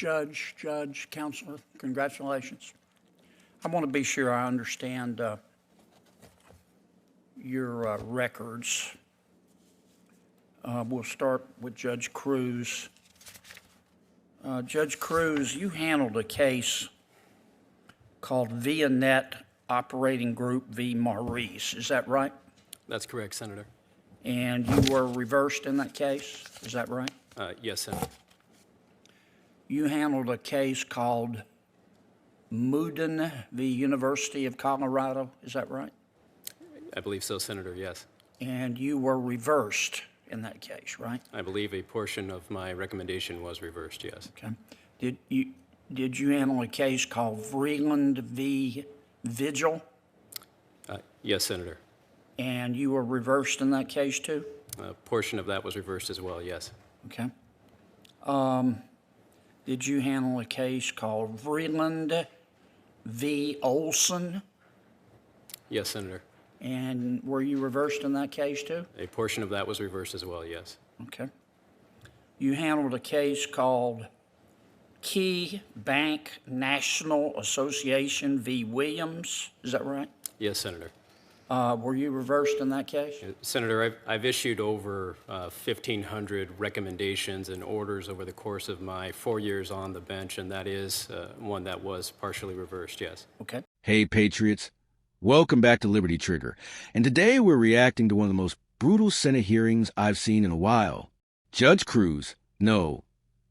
Judge, Counselor, congratulations. I want to be sure I understand your records. We'll start with Judge Cruz. Judge Cruz, you handled a case called ViaNet Operating Group v. Maurice. Is that right? That's correct, Senator. And you were reversed in that case. Is that right? Yes, Senator. You handled a case called Moodin v. University of Colorado. Is that right? I believe so, Senator, yes. And you were reversed in that case, right? I believe a portion of my recommendation was reversed, yes. Okay. Did you handle a case called Vreeland v. Vigil? Yes, Senator. And you were reversed in that case too? A portion of that was reversed as well, yes. Okay. Did you handle a case called Vreeland v. Olson? Yes, Senator. And were you reversed in that case too? A portion of that was reversed as well, yes. Okay. You handled a case called Key Bank National Association v. Williams. Is that right? Yes, Senator. Were you reversed in that case? Senator, I've issued over 1,500 recommendations and orders over the course of my 4 years on the bench, and that is one that was partially reversed, yes. Okay. Hey, Patriots. Welcome back to Liberty Trigger. And today we're reacting to one of the most brutal Senate hearings I've seen in a while. Judge Cruz, no,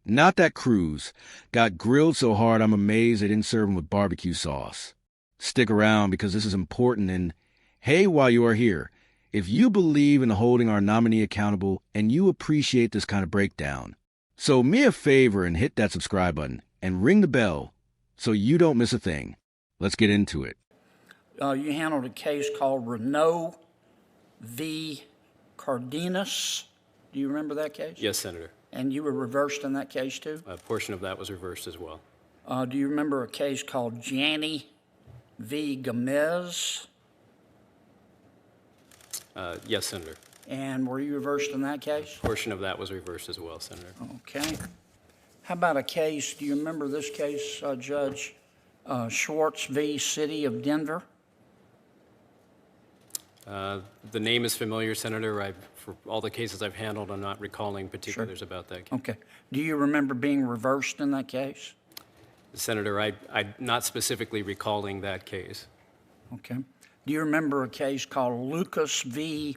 not that Cruz, got grilled so hard I'm amazed they didn't serve him with barbecue sauce. Stick around because this is important, and hey, while you are here, if you believe in holding our nominee accountable and you appreciate this kind of breakdown, so me a favor and hit that subscribe button and ring the bell so you don't miss a thing. Let's get into it. You handled a case called Renault v. Cardenas. Do you remember that case? Yes, Senator. And you were reversed in that case too? A portion of that was reversed as well. Do you remember a case called Janney v. Gomez? Yes, Senator. And were you reversed in that case? A portion of that was reversed as well, Senator. Okay. How about a case, do you remember this case, Judge Schwartz v. City of Denver? The name is familiar, Senator. For all the cases I've handled, I'm not recalling particulars about that case. Okay. Do you remember being reversed in that case? Senator, I'm not specifically recalling that case. Okay. Do you remember a case called Lucas v.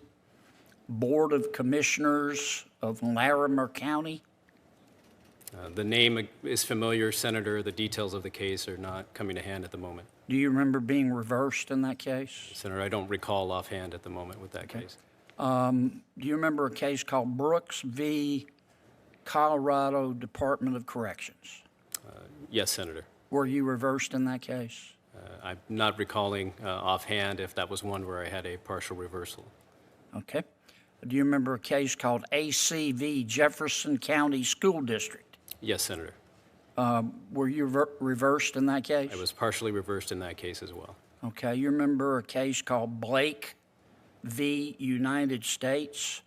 Board of Commissioners of Larimer County? The name is familiar, Senator. The details of the case are not coming to hand at the moment. Do you remember being reversed in that case? Senator, I don't recall offhand at the moment with that case. Do you remember a case called Brooks v. Colorado Department of Corrections? Yes, Senator. Were you reversed in that case? I'm not recalling offhand if that was one where I had a partial reversal. Okay. Do you remember a case called ACV Jefferson County School District? Yes, Senator. Were you reversed in that case? I was partially reversed in that case as well. Okay. You remember a case called Blake v. United States?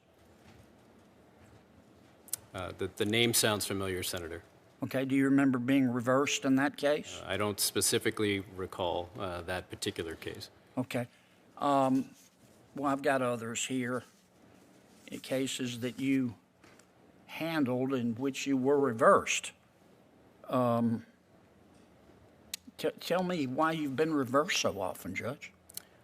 The name sounds familiar, Senator. Okay. Do you remember being reversed in that case? I don't specifically recall that particular case. Okay. Well, I've got others here, cases that you handled in which you were reversed. Tell me why you've been reversed so often, Judge.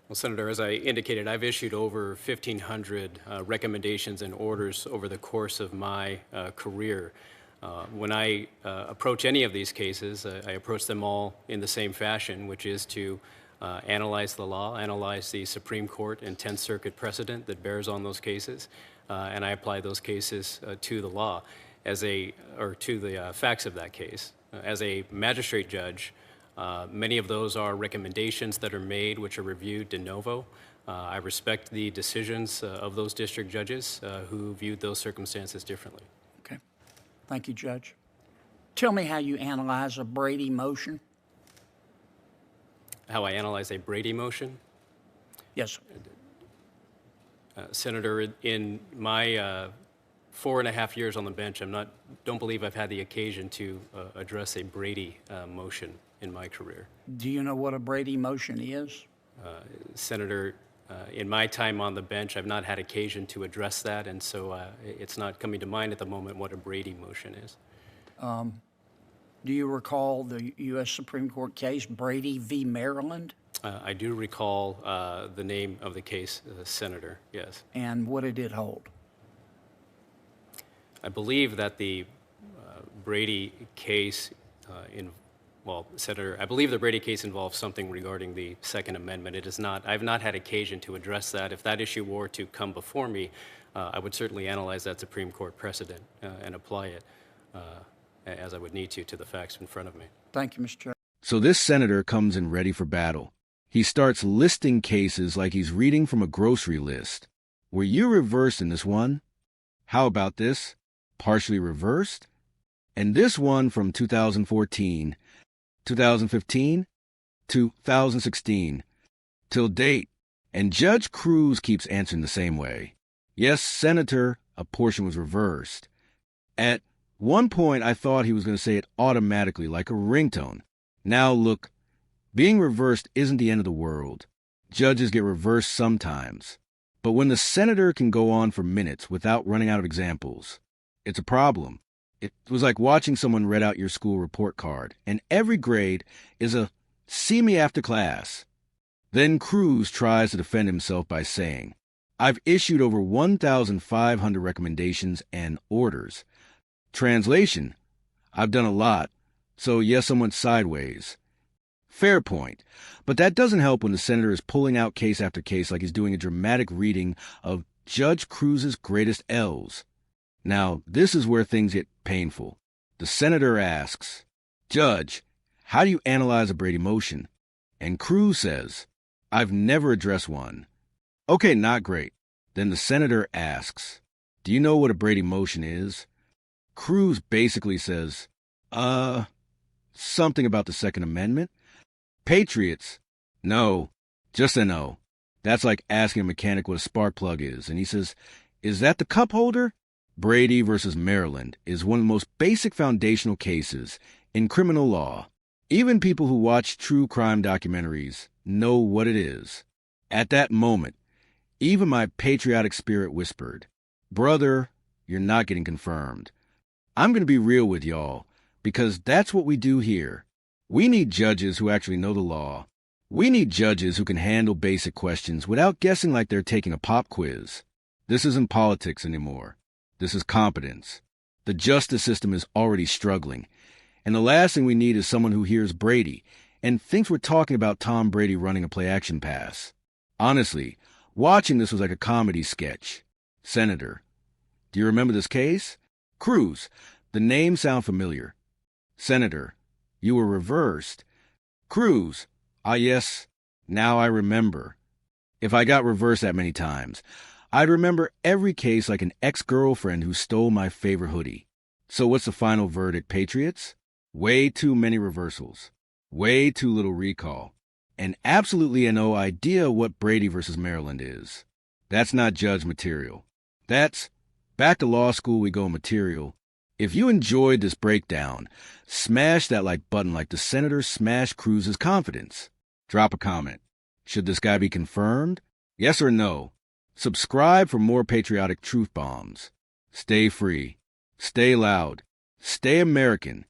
Well, Senator, as I indicated, I've issued over 1,500 recommendations and orders over the course of my career. When I approach any of these cases, I approach them all in the same fashion, which is to analyze the law, analyze the Supreme Court and 10th Circuit precedent that bears on those cases, and I apply those cases to the law or to the facts of that case. As a magistrate judge, many of those are recommendations that are made which are reviewed de novo. I respect the decisions of those district judges who viewed those circumstances differently. Okay. Thank you, Judge. Tell me how you analyze a Brady motion. How I analyze a Brady motion? Yes, sir. Senator, in my 4.5 years on the bench, don't believe I've had the occasion to address a Brady motion in my career. Do you know what a Brady motion is? Senator, in my time on the bench, I've not had occasion to address that, and so it's not coming to mind at the moment what a Brady motion is. Do you recall the U.S. Supreme Court case Brady v. Maryland? I do recall the name of the case, Senator, yes. And what did it hold? I believe that the Brady case, Senator, I believe the Brady case involves something regarding the Second Amendment. It is not. I've not had occasion to address that. If that issue were to come before me, I would certainly analyze that Supreme Court precedent and apply it as I would need to the facts in front of me. Thank you, Mr. Chair. So this senator comes in ready for battle. He starts listing cases like he's reading from a grocery list. Were you reversed in this one? How about this? Partially reversed? And this one from 2014, 2015, 2016, till date. And Judge Cruz keeps answering the same way. Yes, Senator, a portion was reversed. At one point, I thought he was going to say it automatically, like a ringtone. Now, look, being reversed isn't the end of the world. Judges get reversed sometimes. But when the senator can go on for minutes without running out of examples, it's a problem. It was like watching someone read out your school report card, and every grade is a "see me after class." Then Cruz tries to defend himself by saying, I've issued over 1,500 recommendations and orders. Translation, I've done a lot, so yes, I went sideways. Fair point, but that doesn't help when the senator is pulling out case after case like he's doing a dramatic reading of Judge Cruz's greatest L's. Now, this is where things get painful. The senator asks, Judge, how do you analyze a Brady motion? And Cruz says, I've never addressed one. Okay, not great. Then the senator asks, do you know what a Brady motion is? Cruz basically says, something about the Second Amendment? Patriots? No, just a no. That's like asking a mechanic what a spark plug is. And he says, is that the cup holder? Brady versus Maryland is one of the most basic foundational cases in criminal law. Even people who watch true crime documentaries know what it is. At that moment, even my patriotic spirit whispered, brother, you're not getting confirmed. I'm going to be real with y'all, because that's what we do here. We need judges who actually know the law. We need judges who can handle basic questions without guessing like they're taking a pop quiz. This isn't politics anymore. This is competence. The justice system is already struggling, and the last thing we need is someone who hears Brady and thinks we're talking about Tom Brady running a play-action pass. Honestly, watching this was like a comedy sketch. Senator, do you remember this case? Cruz, the names sound familiar. Senator, you were reversed. Cruz, ah yes, now I remember. If I got reversed that many times, I'd remember every case like an ex-girlfriend who stole my favorite hoodie. So what's the final verdict, Patriots? Way too many reversals. Way too little recall. And absolutely no idea what Brady versus Maryland is. That's not judge material. That's back to law school we go material. If you enjoyed this breakdown, smash that like button like the senator smashed Cruz's confidence. Drop a comment. Should this guy be confirmed? Yes or no? Subscribe for more patriotic truth bombs. Stay free. Stay loud. Stay American.